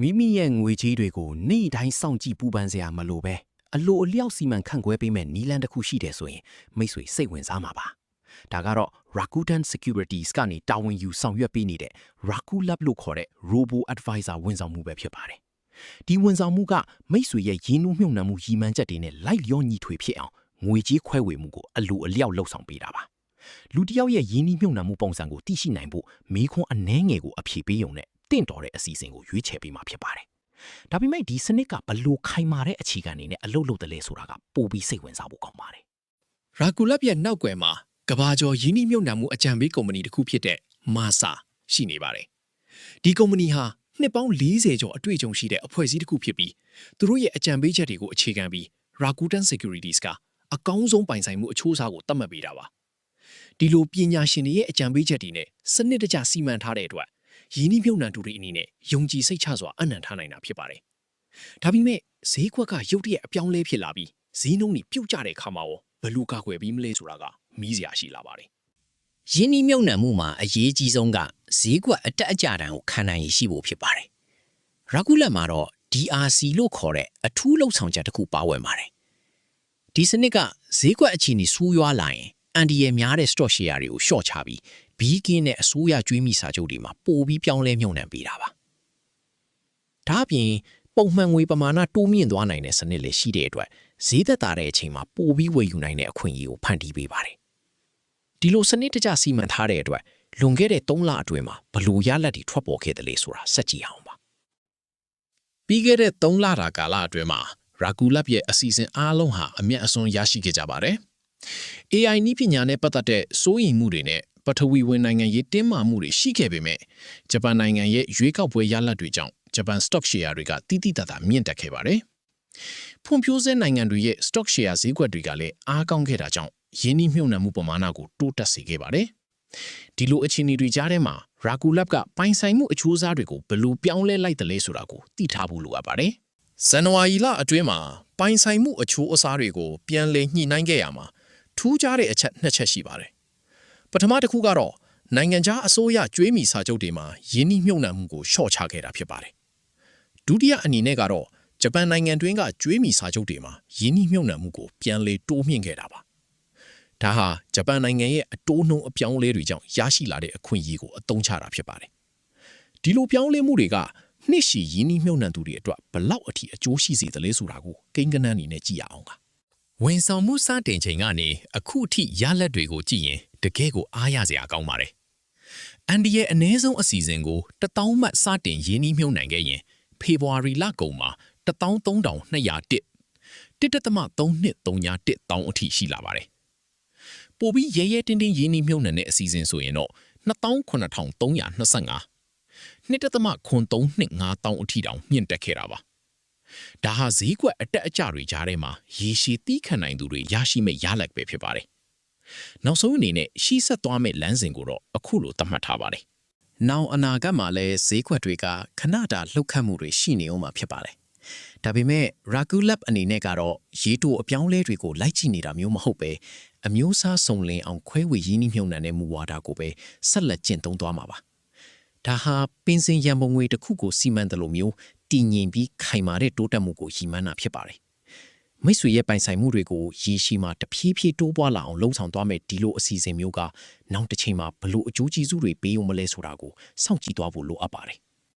မိမိရဲ့ငွေကြေးတွေကိုနေ့တိုင်းစောင့်ကြည့်ပူပန်စရာမလိုပဲအလိုအလျောက်စီမံခန့်ခွဲပေးမဲ့နီလန်တစ်ခုရှိတယ်ဆိုရင်မိတ်ဆွေစိတ်ဝင်စားမှာပါဒါကတော့ Rakuten Securities ကနေတာဝန်ယူဆောင်ရွက်ပေးနေတဲ့ Rakulab လို့ခေါ်တဲ့ Robo Advisor ဝန်ဆောင်မှုပဲဖြစ်ပါတယ်ဒီဝန်ဆောင်မှုကမိတ်ဆွေရဲ့ရင်းနှီးမြှုပ်နှံမှုရည်မှန်းချက်တွေနဲ့လိုက်လျောညီထွေဖြစ်အောင်ငွေကြေးခွဲဝေမှုကိုအလိုအလျောက်လှုပ်ဆောင်ပေးတာပါလူတစ်ယောက်ရဲ့ရင်းနှီးမြှုပ်နှံမှုပုံစံကိုသိရှိနိုင်ဖို့မေးခွန်းအနှဲငယ်ကိုအဖြေပေးရုံနဲ့တင့်တော်တဲ့အစီအစဉ်ကိုရွေးချယ်ပေးမှာဖြစ်ပါတယ်။ဒါပေမဲ့ဒီစနစ်ကဘလို့ခိုင်မာတဲ့အခြေခံတွေနဲ့အလုပ်လုပ်တယ်လဲဆိုတာကပိုပြီးစိတ်ဝင်စားဖို့ကောင်းပါတယ်။ Rakulab ရဲ့နောက်ွယ်မှာကဘာကျော်ရင်းနှီးမြှုပ်နှံမှုအကြံပေးကုမ္ပဏီတစ်ခုဖြစ်တဲ့ Masa ရှိနေပါတယ်။ဒီကုမ္ပဏီဟာနှစ်ပေါင်း40ကျော်အတွေ့အကြုံရှိတဲ့အဖွဲ့အစည်းတစ်ခုဖြစ်ပြီးသူတို့ရဲ့အကြံပေးချက်တွေကိုအခြေခံပြီး Rakuten Securities ကအကောင်းဆုံးပိုင်ဆိုင်မှုအချိုးအစားကိုသတ်မှတ်ပေးတာပါ။ဒီလိုပညာရှင်တွေရဲ့အကြံပေးချက်တွေနဲ့စနစ်တကျစီမံထားတဲ့အတွက်ရင်းနှီးမြှုပ်နှံသူတွေအနေနဲ့ယုံကြည်စိတ်ချစွာအနံ့ထားနိုင်တာဖြစ်ပါတယ်။ဒါပေမဲ့ဈေးကွက်ကရုတ်တရက်အပြောင်းလဲဖြစ်လာပြီးဈေးနှုန်းတွေပြုတ်ကျတဲ့အခါမှာရောဘယ်လိုကာကွယ်ပြီးမလဲဆိုတာကမီးစရာရှိလာပါတယ်။ရင်းနှီးမြှုပ်နှံမှုမှာအရေးကြီးဆုံးကဈေးကွက်အတက်အကျတန်းကိုခံနိုင်ရရှိဖို့ဖြစ်ပါတယ်။ Rakulab မှာတော့ DRC လို့ခေါ်တဲ့အထူးလှုပ်ဆောင်ချက်တစ်ခုပါဝင်ပါတယ်။ဒီစနစ်ကဈေးကွက်အခြေအနေဆိုးရွားလာရင်အန်ဒီရဲ့များတဲ့ stock share တွေကိုရှော့ချပြီးဘီကင်းနဲ့အစိုးရကျွေးမိစာချုပ်တွေမှာပိုပြီးပြောင်းလဲမြှုပ်နှံပေးတာပါ။ဒါ့အပြင်ပုံမှန်ငွေပမာဏတိုးမြင့်သွားနိုင်တဲ့စနစ်လည်းရှိတဲ့အတွက်ဈေးသက်သာတဲ့အချိန်မှာပိုပြီးဝယ်ယူနိုင်တဲ့အခွင့်အရေးကိုဖန်တီးပေးပါတယ်။ဒီလိုစနစ်တကျစီမံထားတဲ့အတွက်လွန်ခဲ့တဲ့3လအတွင်းမှာဘလို့ရလဒ်တွေထွက်ပေါ်ခဲ့တယ်လေဆိုတာစက်ကြည့်အောင်ပါ။ပြီးခဲ့တဲ့3လတာကာလအတွင်းမှာ Rakulab ရဲ့အစီအစဉ်အားလုံးဟာအမျက်အစွန်းရရှိခဲ့ကြပါတယ်။ AI နည်းပညာနဲ့ပတ်သက်တဲ့စိုးရိမ်မှုတွေနဲ့ပထဝီဝင်နိုင်ငံရေးတင်းမာမှုတွေရှိခဲ့ပေမဲ့ဂျပန်နိုင်ငံရဲ့ရွေးကောက်ပွဲရလဒ်တွေကြောင့်ဂျပန် stock share တွေကတိတိတတ်တာမြင့်တက်ခဲ့ပါတယ်။ဖွံ့ဖြိုးဆဲနိုင်ငံတွေရဲ့ stock share ဈေးကွက်တွေကလည်းအားကောင်းခဲ့တာကြောင့်ရင်းနှီးမြှုပ်နှံမှုပမာဏကိုတိုးတက်စေခဲ့ပါတယ်။ဒီလိုအခြေအနေတွေကြားထဲမှာ Rakulab ကပိုင်ဆိုင်မှုအချိုးအစားတွေကိုဘယ်လိုပြောင်းလဲလိုက်တယ်လဲဆိုတာကိုသိထားဖို့လိုအပ်ပါတယ်။ဇန်နဝါရီလအတွင်းမှာပိုင်ဆိုင်မှုအချိုးအစားတွေကိုပြန်လည်ညှိနှိုင်းခဲ့ရမှာထူးခြားတဲ့အချက်2ချက်ရှိပါတယ်။ပထမတစ်ခုကတော့နိုင်ငံခြားအစိုးရကျွေးမီစာချုပ်တွေမှာယင်းနှိမ့်မြုပ်နှံမှုကိုရှော့ချခဲ့တာဖြစ်ပါတယ်။ဒုတိယအနေနဲ့ကတော့ဂျပန်နိုင်ငံတွင်းကကျွေးမီစာချုပ်တွေမှာယင်းနှိမ့်မြုပ်နှံမှုကိုပြန်လည်တိုးမြင့်ခဲ့တာပါ။ဒါဟာဂျပန်နိုင်ငံရဲ့အတိုးနှုန်းအပြောင်းလဲတွေကြောင့်ရရှိလာတဲ့အခွင့်အရေးကိုအသုံးချတာဖြစ်ပါတယ်။ဒီလိုပြောင်းလဲမှုတွေကနှစ်ရှည်ယင်းနှိမ့်မြုပ်နှံသူတွေအတွက်ဘလောက်အထိအကျိုးရှိစေသလဲဆိုတာကိုကိန်းဂဏန်းအနေနဲ့ကြည့်ရအောင်ပါ။ဝန်ဆောင်မှုစတင်ချိန်ကနေအခုထိရလဒ်တွေကိုကြည့်ရင်တကယ်ကိုအားရစရာကောင်းပါတယ်။အန်ဒီရဲ့အနည်းဆုံးအစီအစဉ်ကို1000မှတ်စတင်ရင်းနှီးမြှုပ်နှံခဲ့ရင်ဖေဖော်ဝါရီလကုန်မှာ13201 1.3231အထိရှိလာပါတယ်။ပိုပြီးရဲရဲတင်းတင်းရင်းနှီးမြှုပ်နှံတဲ့အစီအစဉ်ဆိုရင်တော့29325 2.9325000အထိတောင်မြင့်တက်ခဲ့တာပါ။ဒါဟာဈေးကွက်အတက်အကျတွေကြားထဲမှာရေရှည်တီးခံနိုင်သူတွေရရှိမဲ့ရလဒ်ပဲဖြစ်ပါတယ်။နောက်ဆုံးအနေနဲ့ရှေ့ဆက်သွားမဲ့လမ်းစဉ်ကိုတော့အခုလိုသတ်မှတ်ထားပါတယ်။နောက်အနာဂတ်မှာလည်းဈေးကွက်တွေကခဏတာလှုပ်ခတ်မှုတွေရှိနေအောင်မှာဖြစ်ပါတယ်။ဒါပေမဲ့ Rakulab အနေနဲ့ကတော့ရေတိုအပြောင်းလဲတွေကိုလိုက်ကြည့်နေတာမျိုးမဟုတ်ပဲအမျိုးအစားစုံလင်အောင်ခွဲဝေရင်းနှီးမြှုပ်နှံတဲ့မူဝါဒကိုပဲဆက်လက်ကျင့်သုံးသွားမှာပါ။ဒါဟာပင်စင်ရန်ပုံငွေတစ်ခုကိုစီမံတယ်လို့မျိုးတည်ငြိမ်ပြီးခိုင်မာတဲ့တိုးတက်မှုကိုရည်မှန်းတာဖြစ်ပါတယ်။မိတ်ဆွေရဲ့ပိုင်ဆိုင်မှုတွေကိုရေရှည်မှာတဖြည်းဖြည်းတိုးပွားလာအောင်လှုံ့ဆော်သွားမဲ့ဒီလိုအစီအစဉ်မျိုးကနောက်တစ်ချိန်မှာဘလို့အကျိုးကျေးဇူးတွေပေးုံမလဲဆိုတာကိုစောင့်ကြည့်သွားဖို့လိုအပ်ပါတယ်